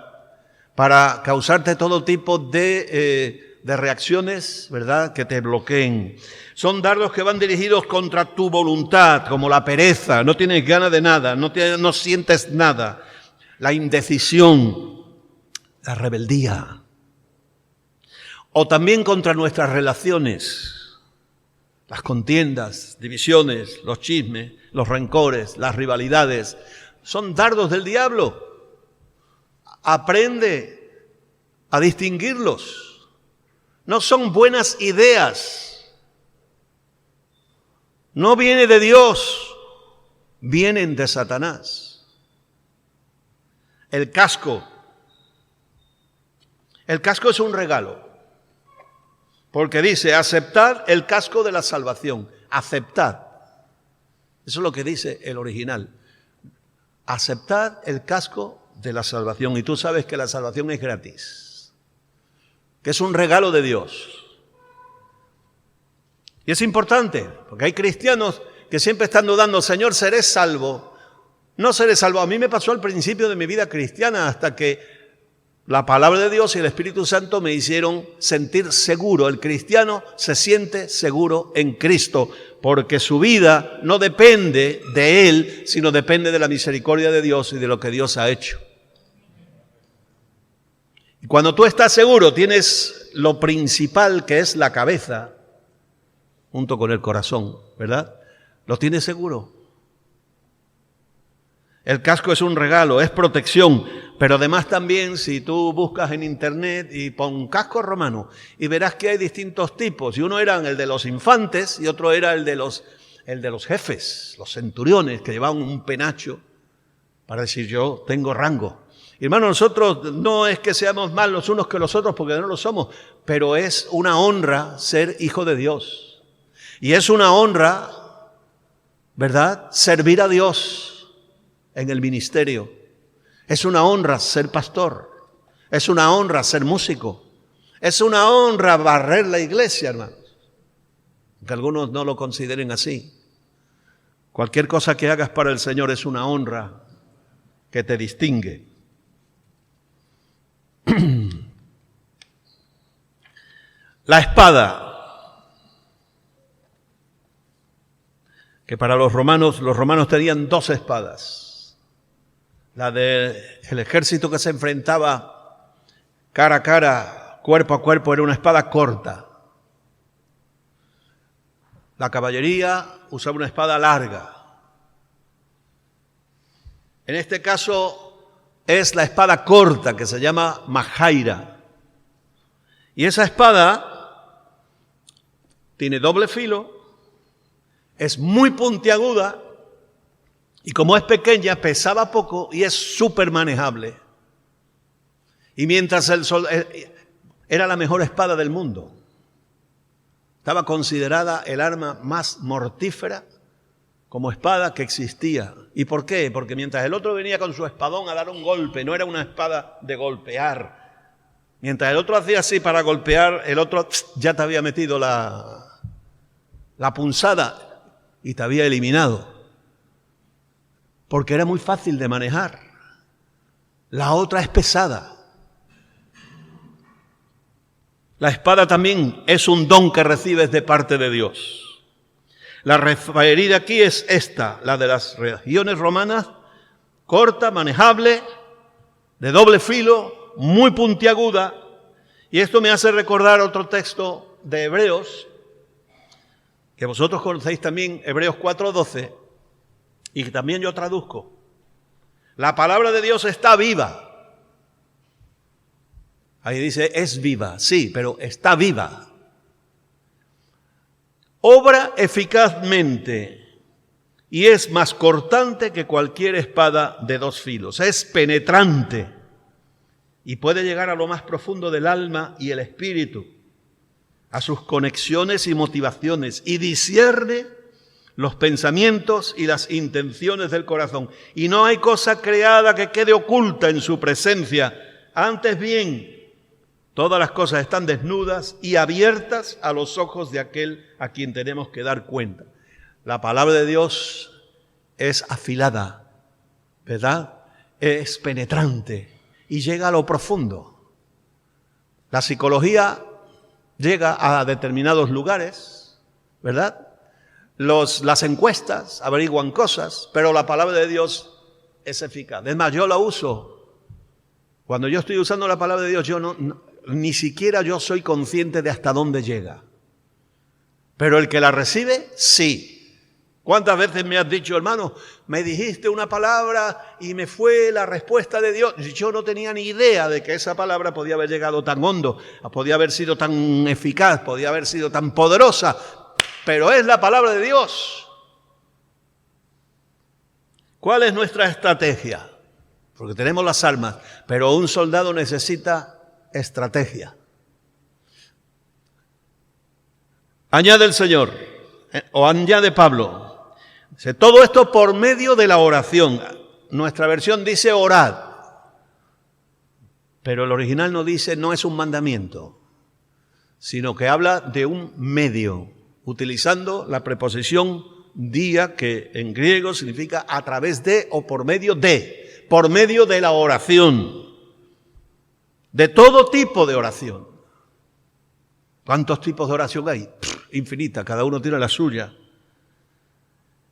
Speaker 2: para causarte todo tipo de reacciones, ¿verdad?, que te bloqueen. Son dardos que van dirigidos contra tu voluntad, como la pereza, no tienes ganas de nada, no sientes nada, la indecisión, la rebeldía. O también contra nuestras relaciones, las contiendas, divisiones, los chismes, los rencores, las rivalidades. Son dardos del diablo. Aprende a distinguirlos. No son buenas ideas. No viene de Dios, vienen de Satanás. El casco. El casco es un regalo, porque dice: aceptad el casco de la salvación. Aceptad. Eso es lo que dice el original. Aceptad el casco de la salvación. Y tú sabes que la salvación es gratis, que es un regalo de Dios. Y es importante, porque hay cristianos que siempre están dudando: Señor, ¿seré salvo? No seré salvo. A mí me pasó al principio de mi vida cristiana, hasta que la palabra de Dios y el Espíritu Santo me hicieron sentir seguro. El cristiano se siente seguro en Cristo, porque su vida no depende de él, sino depende de la misericordia de Dios y de lo que Dios ha hecho. Y cuando tú estás seguro, tienes lo principal, que es la cabeza, junto con el corazón, ¿verdad? Lo tienes seguro. El casco es un regalo, es protección, pero además también si tú buscas en internet y pon casco romano y verás que hay distintos tipos, y uno era el de los infantes y otro era el de los jefes, los centuriones que llevaban un penacho para decir yo tengo rango. Y hermano, nosotros no es que seamos más los unos que los otros porque no lo somos, pero es una honra ser hijo de Dios. Y es una honra, ¿verdad?, servir a Dios en el ministerio. Es una honra ser pastor. Es una honra ser músico. Es una honra barrer la iglesia, hermanos. Aunque algunos no lo consideren así. Cualquier cosa que hagas para el Señor es una honra que te distingue. La espada, que para los romanos tenían 2 espadas. La del ejército que se enfrentaba cara a cara, cuerpo a cuerpo, era una espada corta. La caballería usaba una espada larga. En este caso es la espada corta que se llama majaira. Y esa espada tiene doble filo, es muy puntiaguda y como es pequeña pesaba poco y es súper manejable. Y mientras era la mejor espada del mundo, estaba considerada el arma más mortífera como espada que existía. ¿Y por qué? Porque mientras el otro venía con su espadón a dar un golpe, no era una espada de golpear. Mientras el otro hacía así para golpear, el otro ya te había metido la punzada y te había eliminado. Porque era muy fácil de manejar. La otra es pesada. La espada también es un don que recibes de parte de Dios. La referida aquí es esta, la de las regiones romanas, corta, manejable, de doble filo, muy puntiaguda. Y esto me hace recordar otro texto de Hebreos, que vosotros conocéis también, Hebreos 4:12, y que también yo traduzco. La palabra de Dios está viva. Ahí dice, es viva, sí, pero está viva. Obra eficazmente y es más cortante que cualquier espada de 2 filos. Es penetrante y puede llegar a lo más profundo del alma y el espíritu, a sus conexiones y motivaciones, y discierne los pensamientos y las intenciones del corazón. Y no hay cosa creada que quede oculta en su presencia. Antes bien, todas las cosas están desnudas y abiertas a los ojos de aquel a quien tenemos que dar cuenta. La palabra de Dios es afilada, ¿verdad? Es penetrante y llega a lo profundo. La psicología llega a determinados lugares, ¿verdad? Las encuestas averiguan cosas, pero la palabra de Dios es eficaz. Es más, yo la uso. Cuando yo estoy usando la palabra de Dios, yo ni siquiera yo soy consciente de hasta dónde llega. Pero el que la recibe, sí. ¿Cuántas veces me has dicho, hermano, me dijiste una palabra y me fue la respuesta de Dios? Yo no tenía ni idea de que esa palabra podía haber llegado tan hondo, podía haber sido tan eficaz, podía haber sido tan poderosa. Pero es la palabra de Dios. ¿Cuál es nuestra estrategia? Porque tenemos las armas, pero un soldado necesita estrategia. Añade el Señor, o añade Pablo, dice, todo esto por medio de la oración. Nuestra versión dice orad, pero el original no dice, no es un mandamiento, sino que habla de un medio, utilizando la preposición dia, que en griego significa a través de o por medio de la oración, de todo tipo de oración. ¿Cuántos tipos de oración hay? Infinita, cada uno tiene la suya.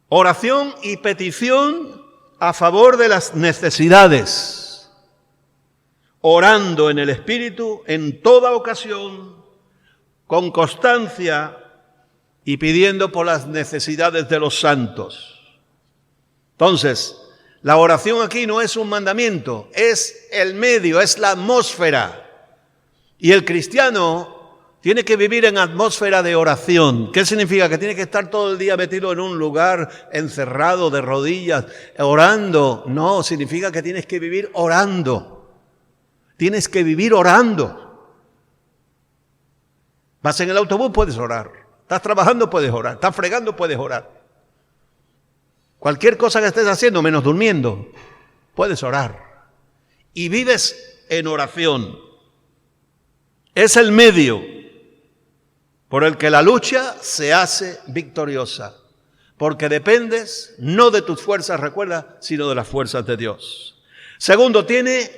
Speaker 2: Oración y petición a favor de las necesidades, orando en el Espíritu en toda ocasión, con constancia, y pidiendo por las necesidades de los santos. Entonces, La oración aquí no es un mandamiento, es el medio, es la atmósfera. Y el cristiano tiene que vivir en atmósfera de oración. ¿Qué significa? Que tiene que estar todo el día metido en un lugar encerrado de rodillas, orando. No, significa que tienes que vivir orando. Tienes que vivir orando. Vas en el autobús, puedes orar. Estás trabajando, puedes orar. Estás fregando, puedes orar. Cualquier cosa que estés haciendo, menos durmiendo, puedes orar. Y vives en oración. Es el medio por el que la lucha se hace victoriosa, porque dependes no de tus fuerzas, recuerda, sino de las fuerzas de Dios. Segundo, tiene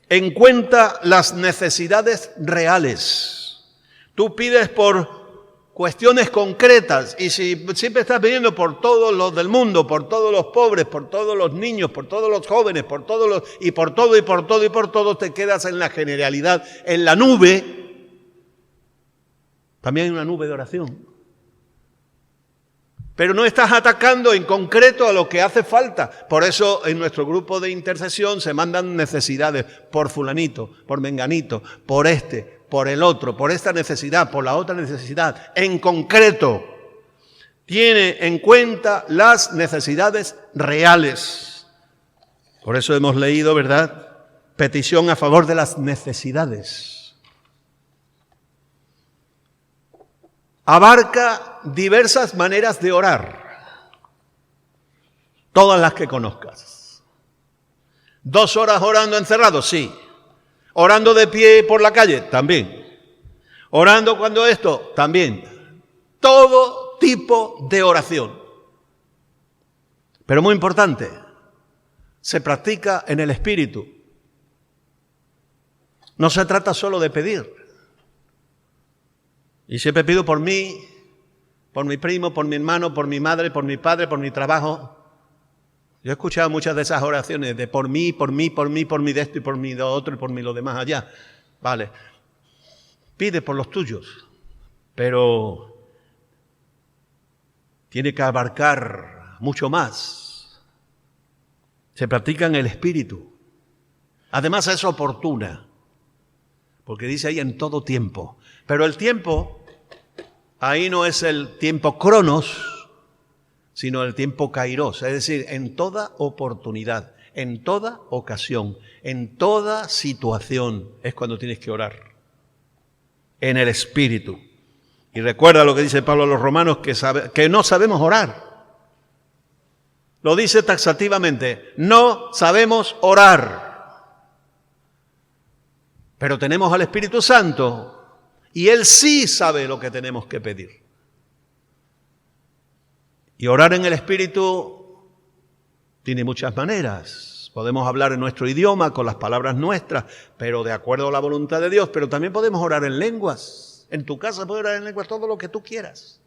Speaker 2: en cuenta las necesidades reales. Tú pides por cuestiones concretas, y si siempre estás pidiendo por todos los del mundo, por todos los pobres, por todos los niños, por todos los jóvenes, por todos los, y por todo, te quedas en la generalidad, en la nube. También hay una nube de oración. Pero no estás atacando en concreto a lo que hace falta. Por eso en nuestro grupo de intercesión se mandan necesidades por fulanito, por menganito, por este, por el otro, por esta necesidad, por la otra necesidad. En concreto, tiene en cuenta las necesidades reales. Por eso hemos leído, ¿verdad? Petición a favor de las necesidades. Abarca diversas maneras de orar, todas las que conozcas. 2 horas orando encerrado, sí. Orando de pie por la calle, también. Orando cuando esto, también. Todo tipo de oración. Pero muy importante, se practica en el Espíritu. No se trata solo de pedir. Y siempre pido por mí, por mi primo, por mi hermano, por mi madre, por mi padre, por mi trabajo. Yo he escuchado muchas de esas oraciones de por mí, por mí, por mí, por mí de esto y por mí de otro y por mí lo demás allá. Vale. Pide por los tuyos, pero tiene que abarcar mucho más. Se practica en el Espíritu. Además es oportuna, porque dice ahí en todo tiempo. Pero el tiempo, ahí no es el tiempo cronos, sino el tiempo kairos, es decir, en toda oportunidad, en toda ocasión, en toda situación, es cuando tienes que orar, en el Espíritu. Y recuerda lo que dice Pablo a los romanos, que no sabemos orar. Lo dice taxativamente, no sabemos orar, pero tenemos al Espíritu Santo, y Él sí sabe lo que tenemos que pedir. Y orar en el Espíritu tiene muchas maneras. Podemos hablar en nuestro idioma, con las palabras nuestras, pero de acuerdo a la voluntad de Dios. Pero también podemos orar en lenguas. En tu casa puedes orar en lenguas todo lo que tú quieras.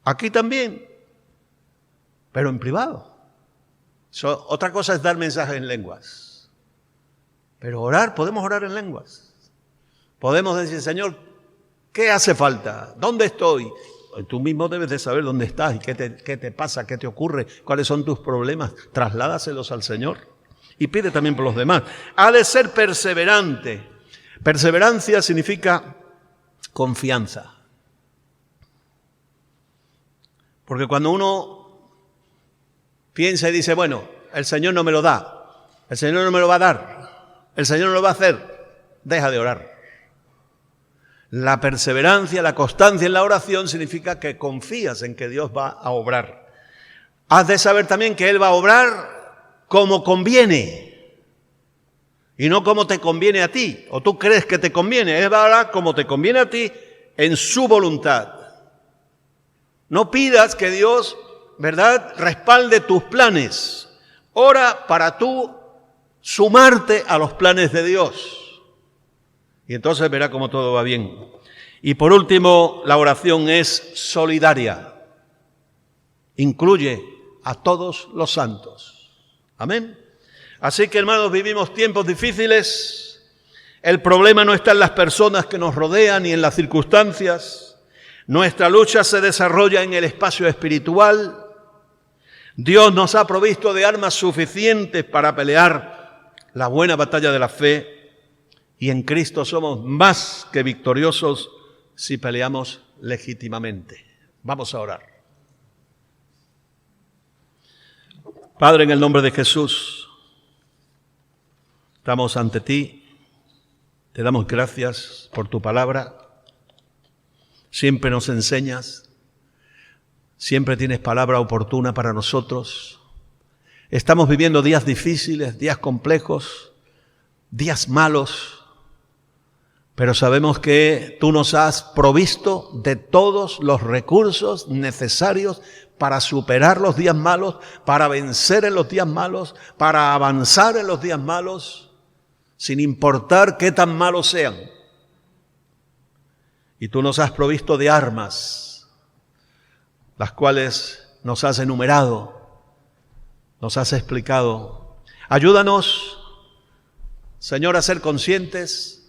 Speaker 2: Aquí también, pero en privado. Otra cosa es dar mensajes en lenguas. Pero orar, podemos orar en lenguas. Podemos decir, Señor, ¿qué hace falta? ¿Dónde estoy? Tú mismo debes de saber dónde estás y qué te pasa, qué te ocurre, cuáles son tus problemas. Trasládaselos al Señor y pide también por los demás. Ha de ser perseverante. Perseverancia significa confianza. Porque cuando uno piensa y dice, bueno, el Señor no me lo da, el Señor no me lo va a dar, el Señor no lo va a hacer, deja de orar. La perseverancia, la constancia en la oración significa que confías en que Dios va a obrar. Has de saber también que Él va a obrar como conviene y no como te conviene a ti o tú crees que te conviene. Él va a obrar como te conviene a ti en su voluntad. No pidas que Dios, ¿verdad?, respalde tus planes. Ora para tú sumarte a los planes de Dios. Y entonces verá cómo todo va bien. Y por último, la oración es solidaria. Incluye a todos los santos. Amén. Así que, hermanos, vivimos tiempos difíciles. El problema no está en las personas que nos rodean ni en las circunstancias. Nuestra lucha se desarrolla en el espacio espiritual. Dios nos ha provisto de armas suficientes para pelear la buena batalla de la fe y en Cristo somos más que victoriosos si peleamos legítimamente. Vamos a orar. Padre, en el nombre de Jesús, estamos ante ti, te damos gracias por tu palabra, siempre nos enseñas, siempre tienes palabra oportuna para nosotros. Estamos viviendo días difíciles, días complejos, días malos, pero sabemos que tú nos has provisto de todos los recursos necesarios para superar los días malos, para vencer en los días malos, para avanzar en los días malos, sin importar qué tan malos sean. Y tú nos has provisto de armas, las cuales nos has enumerado, nos has explicado. Ayúdanos, Señor, a ser conscientes,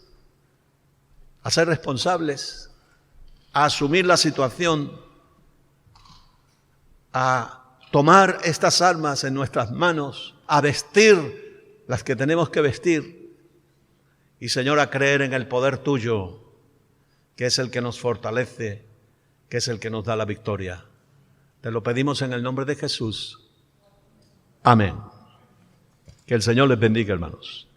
Speaker 2: a ser responsables, a asumir la situación, a tomar estas armas en nuestras manos, a vestir las que tenemos que vestir y, Señor, a creer en el poder tuyo, que es el que nos fortalece, que es el que nos da la victoria. Te lo pedimos en el nombre de Jesús. Amén. Que el Señor les bendiga, hermanos.